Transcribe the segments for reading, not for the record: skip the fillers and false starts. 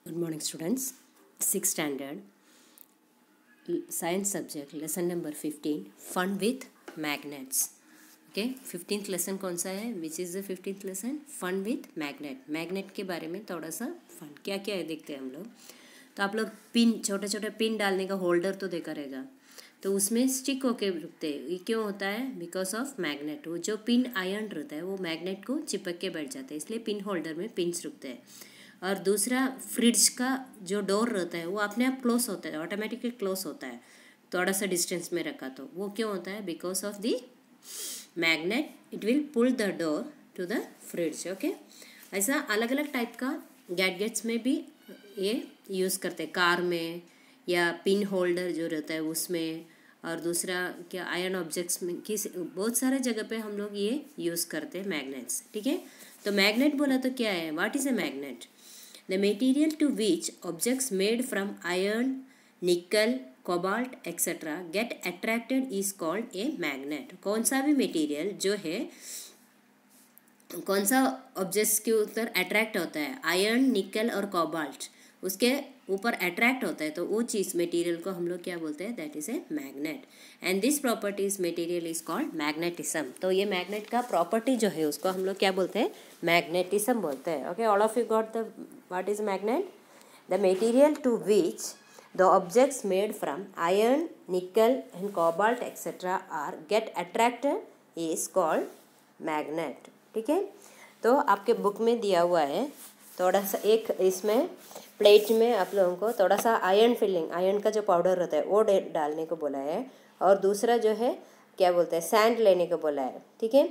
Good morning, students. Sixth standard science subject lesson number 15 fun with magnets. Okay, 15th lesson कौन सा है? Which is the 15th lesson? Fun with magnet. Magnet के बारे में थोड़ा सा फन क्या क्या है देखते हैं हम लोग. तो आप लोग पिन छोटे छोटे पिन डालने का होल्डर तो देखा रहेगा, तो उसमें स्टिक होके रुकते हैं. ये क्यों होता है? Because of magnet. वो जो पिन आयरन रहता है वो मैग्नेट को चिपक के बैठ जाता है, इसलिए पिन होल्डर में पिन्स रुकते हैं. और दूसरा, फ्रिज का जो डोर रहता है वो अपने आप क्लोज होता है, ऑटोमेटिकली क्लोज होता है थोड़ा सा डिस्टेंस में रखा. तो वो क्यों होता है? Because of the magnet it will pull the door to the fridge. Okay, ऐसा अलग अलग टाइप का गैडजेट्स में भी ये यूज़ करते हैं, कार में या पिन होल्डर जो रहता है उसमें, और दूसरा क्या आयरन ऑब्जेक्ट्स में, किस बहुत सारे जगह पे हम लोग ये यूज़ करते हैं मैग्नेट्स. ठीक है, तो मैग्नेट बोला तो क्या है? What is a magnet? The material to which objects made from iron, nickel, cobalt, etc. get attracted is called a magnet. कौन सा भी मटेरियल जो है, कौन सा ऑब्जेक्ट्स के ऊपर अट्रैक्ट होता है, आयरन, निकल और कोबाल्ट, उसके ऊपर अट्रैक्ट होता है, तो वो चीज़ मटेरियल को हम लोग क्या बोलते हैं? That is a magnet. And this properties material is called magnetism. तो ये मैग्नेट का प्रॉपर्टी जो है उसको हम लोग क्या बोलते हैं? मैग्नेटिज्म बोलते हैं. Okay, all of you got the what is magnet? The material to which the objects made from iron, nickel and cobalt etcetera are get attracted is called magnet. ठीक है, तो आपके बुक में दिया हुआ है थोड़ा सा, एक इसमें प्लेट में आप लोगों को थोड़ा सा आयरन फिलिंग, आयरन का जो पाउडर रहता है वो डालने को बोला है, और दूसरा जो है क्या बोलते हैं, सैंड लेने को बोला है. ठीक है,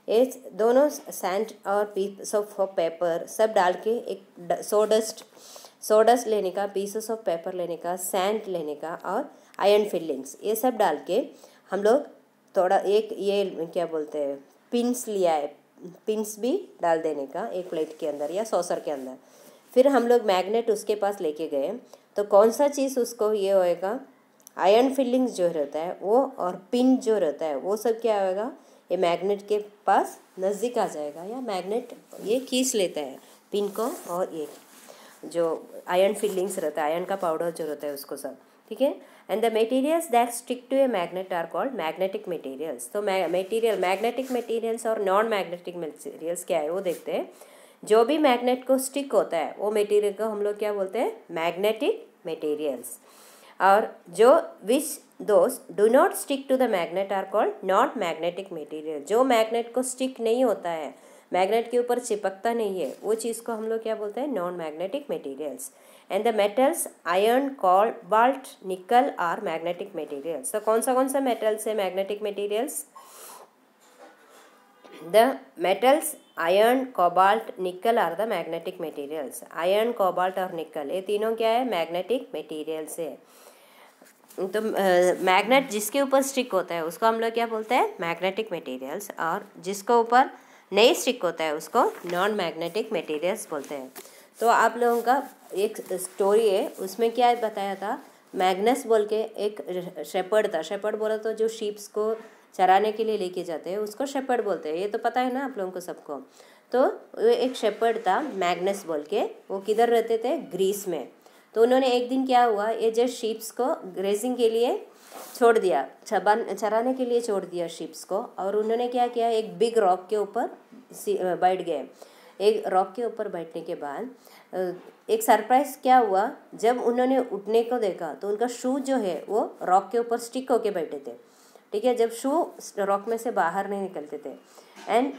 ये दोनों सैंड और पीस ऑफ पेपर सब डाल के एक सोडस्ट लेने का, पीसेस ऑफ पेपर लेने का, सैंड लेने का और आयरन फिलिंग्स ये सब डाल के हम लोग थोड़ा एक ये क्या बोलते हैं पिन्स लिया है, पिन्स भी डाल देने का एक प्लेट के अंदर या सॉसर के अंदर. फिर हम लोग मैग्नेट उसके पास लेके गए, तो कौन सा चीज़ उसको ये होएगा, आयरन फिलिंग्स जो रहता है वो और पिन जो रहता है वो सब क्या होएगा, ये मैग्नेट के पास नज़दीक आ जाएगा, या मैग्नेट ये खींच लेता है पिन को और ये जो आयरन फिलिंग्स रहता है, आयरन का पाउडर जो रहता है उसको सब. ठीक है, and the materials that stick to a magnet are called magnetic materials. तो मटेरियल, मैग्नेटिक मटेरियल्स और नॉन मैग्नेटिक मटेरियल्स क्या है वो देखते हैं. जो भी मैग्नेट को स्टिक होता है वो मटेरियल को हम लोग क्या बोलते हैं? Magnetic materials. और जो which those do not stick to the magnet are called not magnetic material. जो मैग्नेट को स्टिक नहीं होता है, मैग्नेट के ऊपर चिपकता नहीं है, वो चीज़ को हम लोग क्या बोलते हैं? Non magnetic materials. And the metals iron, cobalt, निकल आर मैग्नेटिक मटेरियल्स. तो कौन सा मेटल्स है magnetic materials? The metals iron, cobalt, nickel are the magnetic materials. Iron, cobalt और nickel ये तीनों क्या है? मैग्नेटिक मटेरियल्स है. तो मैग्नेट जिसके ऊपर स्टिक होता है उसको हम लोग क्या बोलते हैं? Magnetic materials. और जिसको ऊपर नहीं स्टिक होता है उसको नॉन मैग्नेटिक मटेरियल्स बोलते हैं. तो आप लोगों का एक स्टोरी है, उसमें क्या बताया था, मैग्नस बोल के एक शेपर्ड था. शेपर्ड बोला तो जो शीप्स को चराने के लिए लेके जाते हैं उसको शेपर्ड बोलते हैं, ये तो पता है ना आप लोगों को सबको. तो एक शेपर्ड था मैग्नस बोल के, वो किधर रहते थे? ग्रीस में. तो उन्होंने एक दिन क्या हुआ, ये जो शीप्स को ग्रेजिंग के लिए छोड़ दिया, चराने के लिए छोड़ दिया शीप्स को, और उन्होंने क्या किया, एक बिग रॉक के ऊपर बैठ गए. एक रॉक के ऊपर बैठने के बाद एक सरप्राइज क्या हुआ, जब उन्होंने उठने को देखा तो उनका शू जो है वो रॉक के ऊपर स्टिक होके बैठे थे. ठीक है, जब शू रॉक में से बाहर नहीं निकलते थे. एंड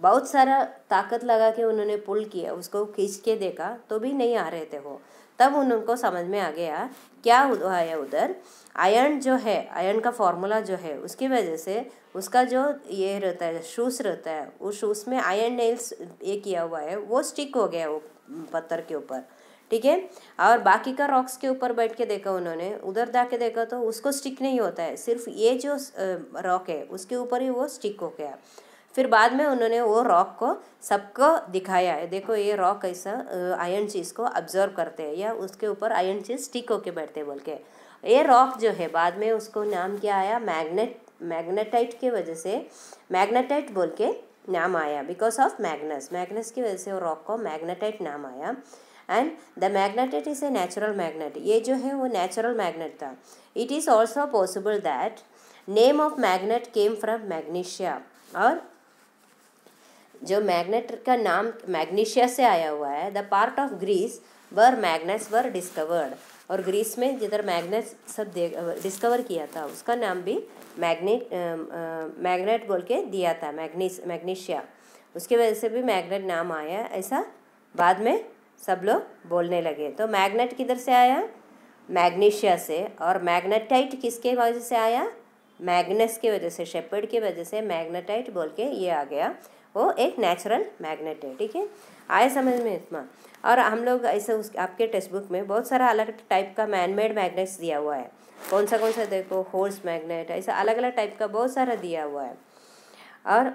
बहुत सारा ताकत लगा के उन्होंने पुल किया, उसको खींच के देखा तो भी नहीं आ रहे थे वो. तब उनको समझ में आ गया क्या हुआ है उधर. आयरन जो है, आयरन का फॉर्मूला जो है उसकी वजह से उसका जो ये रहता है शूज़ रहता है, उस शूज़ में आयरन नेल्स ये किया हुआ है, वो स्टिक हो गया वो पत्थर के ऊपर. ठीक है, और बाकी का रॉक्स के ऊपर बैठ के देखा उन्होंने, उधर जाके देखा तो उसको स्टिक नहीं होता है, सिर्फ ये जो रॉक है उसके ऊपर ही वो स्टिक हो गया. फिर बाद में उन्होंने वो रॉक को सबको दिखाया है, देखो ये रॉक ऐसा आयरन चीज़ को ऑब्जर्व करते हैं या उसके ऊपर आयरन चीज़ स्टिक होके बैठते बोल के. ये रॉक जो है बाद में उसको नाम क्या आया? मैग्नेटाइट के वजह से मैग्नेटाइट बोल के नाम आया, बिकॉज ऑफ मैग्नस की वजह से वो रॉक को मैग्नेटाइट नाम आया. And the magnetite is a natural magnet, ये जो है वो नेचुरल मैग्नेट था. It is also possible that name of magnet came from magnesia, और जो मैग्नेट का नाम मैग्नीशिया से आया हुआ है. The part of Greece were magnets were discovered, और ग्रीस में जिधर मैग्नेट्स सब डिस्कवर किया था उसका नाम भी मैग्नेट बोल के दिया था, मैग्नीशिया. उसके वजह से भी मैग्नेट नाम आया, ऐसा बाद में सब लोग बोलने लगे. तो मैग्नेट किधर से आया? मैग्नीशिया से. और मैग्नेटाइट किसके वजह से आया? मैग्नेस के वजह से, शेपर्ड की वजह से मैग्नेटाइट बोल के ये आ गया. वो एक नेचुरल मैग्नेट है. ठीक है, आए समझ में इतना. और हम लोग ऐसे उस आपके टेक्स्ट बुक में बहुत सारा अलग टाइप का मैनमेड मैग्नेट्स दिया हुआ है. कौन सा देखो, होर्स मैग्नेट, ऐसा अलग अलग टाइप का बहुत सारा दिया हुआ है. और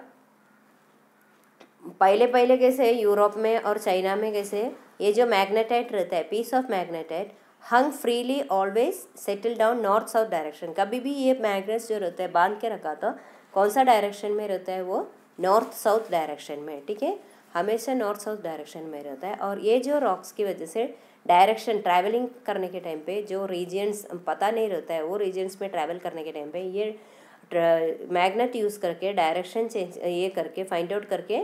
पहले कैसे यूरोप में और चाइना में कैसे ये जो मैग्नेटाइट रहता है, piece of magnetite hung freely always settle down north south direction. कभी भी ये मैग्नेट्स जो रहता है बांध के रखा तो कौन सा डायरेक्शन में रहता है? वो नॉर्थ साउथ डायरेक्शन में. ठीक है, हमेशा नॉर्थ साउथ डायरेक्शन में रहता है. और ये जो रॉक्स की वजह से डायरेक्शन ट्रैवलिंग करने के टाइम पे जो रीजन्स पता नहीं रहता है, वो रीजन्स में ट्रैवल करने के टाइम पे ये मैग्नेट यूज़ करके डायरेक्शन चेंज ये करके फाइंड आउट करके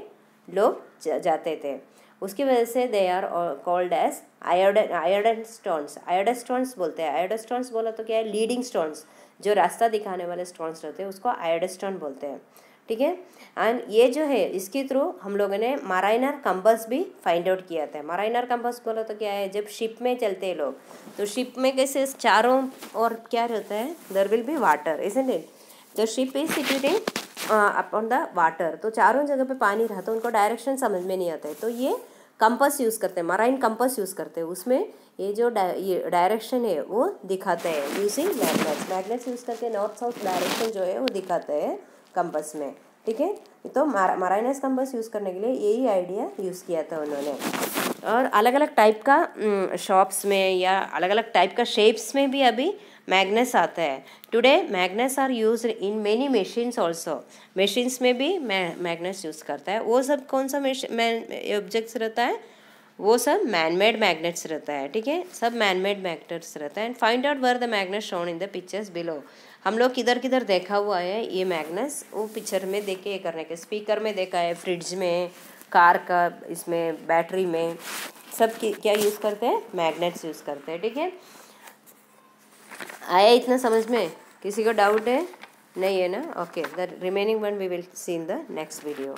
लोग जाते थे. उसकी वजह से they are called as iodine stones. Iodine stones बोलते हैं. आयोडाइन स्टोन्स बोला तो क्या है? लीडिंग स्टोन्स, जो रास्ता दिखाने वाले स्टोन्स रहते हैं उसको आयोडाइन स्टोन बोलते हैं. ठीक है, एंड ये जो है इसके थ्रू हम लोगों ने मराइनर कंपास भी फाइंड आउट किया था. मराइनर कंपास बोला तो क्या है? जब शिप में चलते हैं लोग तो शिप में कैसे चारों और क्या रहता है? There will be water, isn't it? The ship is situated upon the water, तो चारों जगह पे पानी रहा तो उनको डायरेक्शन समझ में नहीं आता है, तो ये कंपास यूज़ करते हैं, मराइन कंपास यूज़ करते हैं. उसमें ये जो ये डायरेक्शन है वो दिखाते हैं यूजिंग मैग्नेट्स. मैग्नेट्स यूज़ करके नॉर्थ साउथ डायरेक्शन जो है वो दिखाते हैं कंपास में. ठीक है, तो मराइनस कंपास यूज़ करने के लिए यही आइडिया यूज़ किया था उन्होंने. और अलग अलग टाइप का शॉप्स में या अलग अलग टाइप का शेप्स में भी अभी मैग्नेट्स आता है. Today magnets are used in many machines also. Machines में भी मैग्नेट्स यूज़ करता है. वो सब कौन सा ऑब्जेक्ट्स रहता है? वो सब मैनमेड मैग्नेट्स रहता है. ठीक है, सब मैनमेड मैग्नेट्स रहता है. And find out were the magnet shown in the pictures below. हम लोग किधर किधर देखा हुआ है ये मैग्नेट्स, वो पिक्चर में देख के ये करने के. स्पीकर में देखा है, फ्रिज में, कार का इसमें, बैटरी में, सब क्या यूज़ करते हैं? मैग्नेट्स यूज़ करते हैं. ठीक है, आया इतना समझ में? किसी को डाउट है? नहीं है ना? Okay, the remaining one we will see in the next video.